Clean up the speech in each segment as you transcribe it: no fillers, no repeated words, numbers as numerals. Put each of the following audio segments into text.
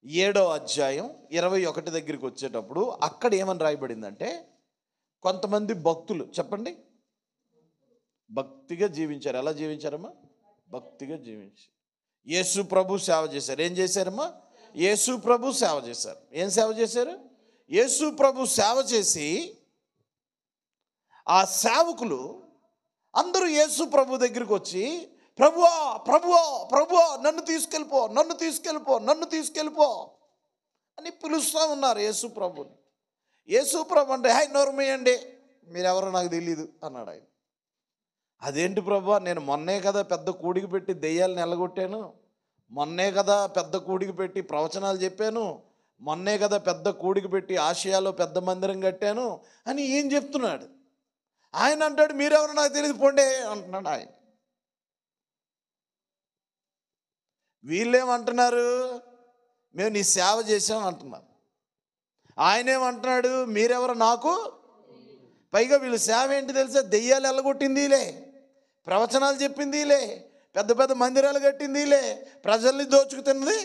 7వ అధ్యాయం 21 దగ్గరికి వచ్చేటప్పుడు అక్కడ ఏమని రాయబడిందంటే, కొంతమంది భక్తులు చెప్పండి భక్తిగా జీవించారు. ఎలా జీవించారమ్మా? భక్తిగా జీవించారు. యేసు ప్రభు సేవ చేశారు. ఏం చేశారమ్మా? యేసు ప్రభు సేవ చేశారు. ఏం సేవ చేశారు? యేసు ప్రభు సేవ చేసి ఆ సేవకులు అందరూ యేసు ప్రభు దగ్గరికి వచ్చి, ప్రభువా ప్రభువా ప్రభువా నన్ను తీసుకెళ్ళిపో, నన్ను తీసుకెళ్ళిపో, నన్ను తీసుకెళ్ళిపో అని పిలుస్తూ ఉన్నారు యేసు ప్రభుని. యేసు ప్రభు అంటే, హై నోర్మేయండి, మీరెవరో నాకు తెలియదు అన్నాడు ఆయన. అదేంటి ప్రభువా, నేను మొన్నే కదా పెద్ద కూడికి పెట్టి దెయ్యాలను ఎల్లగొట్టాను, మొన్నే కదా పెద్ద కూడికి పెట్టి ప్రవచనాలు చెప్పాను, మొన్నే కదా పెద్ద కూడికి పెట్టి ఆసియాలో పెద్ద మందిరం కట్టాను అని ఏం చెప్తున్నాడు. ఆయన అంటాడు, మీరెవరో నాకు తెలియదు పోండే అంటున్నాడు ఆయన. వీళ్ళేమంటున్నారు, మేము నీ సేవ చేసాం అంటున్నారు. ఆయనేమంటున్నాడు, మీరెవరు నాకు. పైగా వీళ్ళు సేవ ఏంటి తెలుసా? దెయ్యాలు ఎల్లగొట్టిందిలే, ప్రవచనాలు చెప్పిందిలే, పెద్ద పెద్ద మందిరాలు కట్టిందిలే, ప్రజల్ని దోచుకుతున్నది.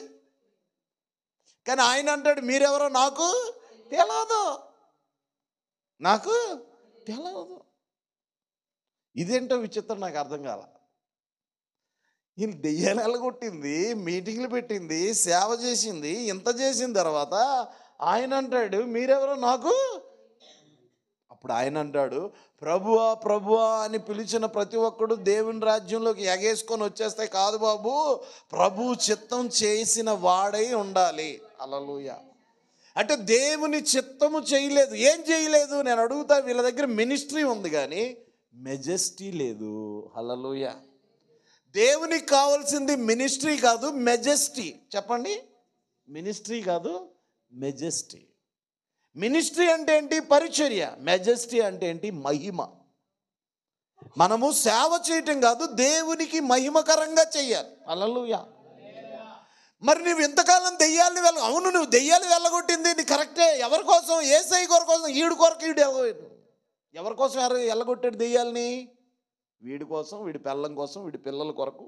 కానీ ఆయన అంటాడు, మీరెవరో నాకు తెలియదు, నాకు తెలియదు. ఇదేంటో విచిత్రం, నాకు అర్థం కాల. వీళ్ళు దెయ్యాలు ఎల్లగొట్టింది, మీటింగ్లు పెట్టింది, సేవ చేసింది, ఇంత చేసిన తర్వాత ఆయన అంటాడు, మీరెవరో నాకు. అప్పుడు ఆయన అంటాడు, ప్రభువా ప్రభువా అని పిలిచిన ప్రతి ఒక్కడు దేవుని రాజ్యంలోకి ఎగేసుకొని వచ్చేస్తే కాదు బాబు, ప్రభు చిత్తం చేసిన వాడై ఉండాలి. హల్లెలూయా. అంటే దేవుని చిత్తము చేయలేదు. ఏం చేయలేదు? నేను అడుగుతా, వీళ్ళ దగ్గర మినిస్ట్రీ ఉంది కానీ మెజెస్టీ లేదు. హల్లెలూయా. దేవునికి కావాల్సింది మినిస్ట్రీ కాదు, మెజెస్టీ. చెప్పండి, మినిస్ట్రీ కాదు, మెజెస్టీ. మినిస్ట్రీ అంటే ఏంటి? పరిచర్య. మెజెస్టీ అంటే ఏంటి? మహిమ. మనము సేవ చేయటం కాదు, దేవునికి మహిమకరంగా చెయ్యాలి. హల్లెలూయా. మరి నువ్వు ఇంతకాలం దెయ్యాలని అవును, నువ్వు దెయ్యాలు వెళ్ళగొట్టింది నీ కరెక్టే. ఎవరి కోసం? యేసయ్య కొరకు కోసం. ఈడు కొరకు ఈడు ఎవరి కోసం వెళ్ళగొట్టాడు దెయ్యాలని? వీడి కోసం, వీడి పిల్లం కోసం, వీడి పిల్లల కొరకు,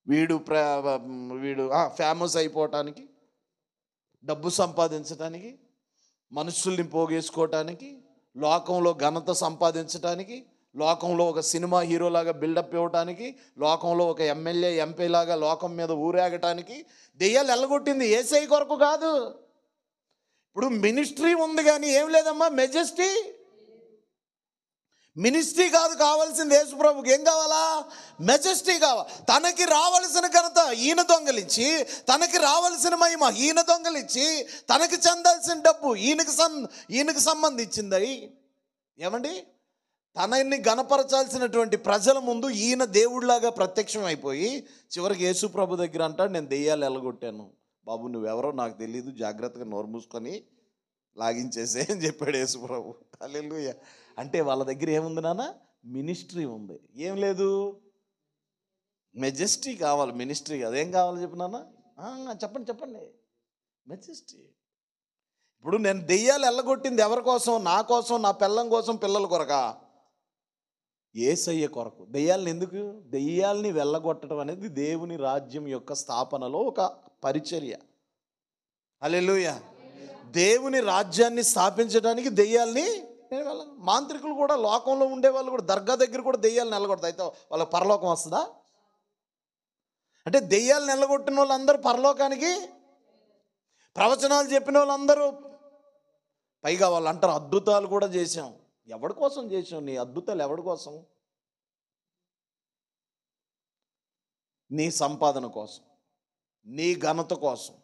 వీడు ఫేమస్ అయిపోవటానికి, డబ్బు సంపాదించడానికి, మనుషుల్ని పోగేసుకోవటానికి, లోకంలో ఘనత సంపాదించడానికి, లోకంలో ఒక సినిమా హీరోలాగా బిల్డప్ ఇవ్వటానికి, లోకంలో ఒక ఎమ్మెల్యే ఎంపీ లాగా లోకం మీద ఊరేగటానికి దెయ్యాలు ఎల్లగొట్టింది యేసయ్య కొరకు కాదు. ఇప్పుడు మినిస్ట్రీ ఉంది కానీ ఏం లేదమ్మా, మెజెస్టీ. మినిస్ట్రీ కాదు కావాల్సింది యేసు ప్రభుకి. ఏం కావాలా? మెజెస్టీ కావాలి. తనకి రావలసిన ఘనత ఈయన దొంగలించి, తనకి రావలసిన మహిమ ఈయన దొంగలించి, తనకి చెందాల్సిన డబ్బు ఈయనకి సంబంధించింది. ఏమండి? తనని గణపరచాల్సినటువంటి ప్రజల ముందు ఈయన దేవుడిలాగా ప్రత్యక్షం అయిపోయి చివరికి యేసు ప్రభు దగ్గర అంటాడు, నేను దెయ్యాలు ఎల్లగొట్టాను. బాబు నువ్వెవరో నాకు తెలియదు, జాగ్రత్తగా నోరు మూసుకొని లాగించేసే అని చెప్పాడు యేసు ప్రభు. హల్లెలూయా. అంటే వాళ్ళ దగ్గర ఏముంది నాన్న? మినిస్ట్రీ ఉంది. ఏం లేదు? మెజెస్టీ కావాలి, మినిస్ట్రీ కాదు. ఏం కావాలి చెప్పు నాన్న? చెప్పండి చెప్పండి. మెజెస్టీ. ఇప్పుడు నేను దెయ్యాలు ఎల్లగొట్టింది ఎవరి కోసం? నా కోసం, నా పిల్లం కోసం, పిల్లల కొరకా? యేసయ్య కొరకు. దెయ్యాలని ఎందుకు? దెయ్యాలని వెళ్ళగొట్టడం అనేది దేవుని రాజ్యం యొక్క స్థాపనలో ఒక పరిచర్య. హల్లెలూయా. దేవుని రాజ్యాన్ని స్థాపించడానికి దెయ్యాల్ని మాంత్రికులు కూడా, లోకంలో ఉండేవాళ్ళు కూడా, దర్గా దగ్గర కూడా దెయ్యాలను నిలగొడతాయి. అయితే వాళ్ళకి పరలోకం వస్తుందా? అంటే దెయ్యాలను నిలగొట్టిన వాళ్ళందరూ పరలోకానికి, ప్రవచనాలు చెప్పిన వాళ్ళందరూ, పైగా వాళ్ళు అంటారు అద్భుతాలు కూడా చేశాం. ఎవడి కోసం చేసాం? నీ అద్భుతాలు ఎవడి కోసం? నీ సంపాదన కోసం, నీ ఘనత కోసం,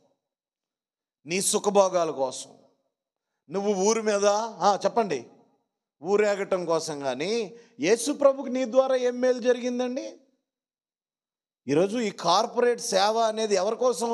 నీ సుఖభోగాల కోసం, నువ్వు ఊరి మీద చెప్పండి ఊరేగటం కోసం. కానీ యేసు ప్రభుకి నీ ద్వారా ఏం మేలు జరిగిందండి? ఈరోజు ఈ కార్పొరేట్ సేవ అనేది ఎవరి కోసం?